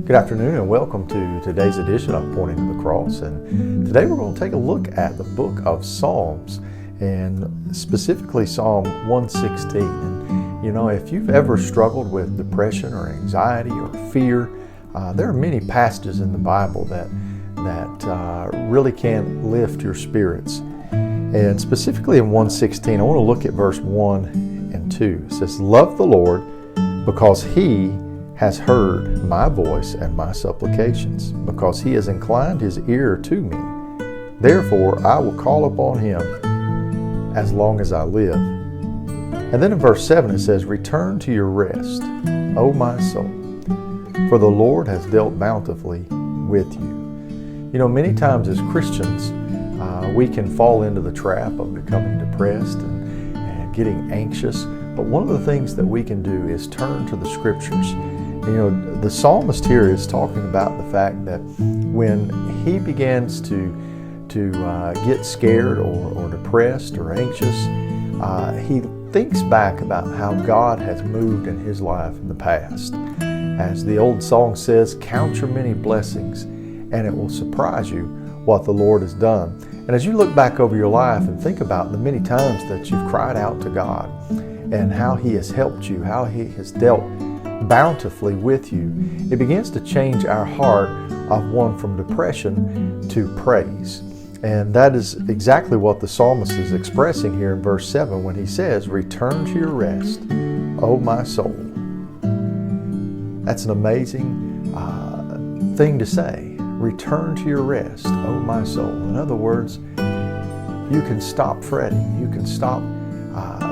Good afternoon and welcome to today's edition of Pointing to the Cross. And today we're going to take a look at the book of Psalms, and specifically Psalm 116. And you know, if you've ever struggled with depression or anxiety or fear, there are many passages in the Bible that really can lift your spirits. And specifically in 116, I want to look at verse 1 and 2. It says, "Love the Lord because He has heard my voice and my supplications, because He has inclined His ear to me. Therefore I will call upon Him as long as I live." And then in verse 7 it says, "Return to your rest, O my soul, for the Lord has dealt bountifully with you." You know, many times as Christians, we can fall into the trap of becoming depressed and getting anxious. But one of the things that we can do is turn to the Scriptures. You know, the psalmist here is talking about the fact that when he begins to get scared or depressed or anxious, he thinks back about how God has moved in his life in the past. As the old song says, "Count your many blessings, and it will surprise you what the Lord has done." And as you look back over your life and think about the many times that you've cried out to God and how He has helped you, how He has dealt bountifully with you, it begins to change our heart of one from depression to praise. And that is exactly what the psalmist is expressing here in verse 7 when he says, "Return to your rest, O my soul." That's an amazing thing to say. Return to your rest, O my soul. In other words, you can stop fretting. You can stop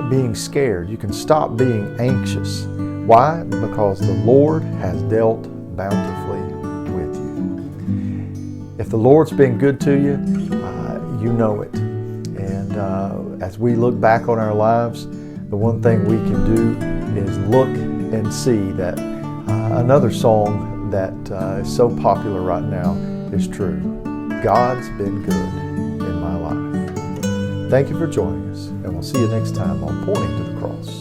being scared. You can stop being anxious. Why? Because the Lord has dealt bountifully with you. If the Lord's been good to you, you know it. And as we look back on our lives, the one thing we can do is look and see that another song that is so popular right now is true. God's been good in my life. Thank you for joining us, and we'll see you next time on Pointing to the Cross.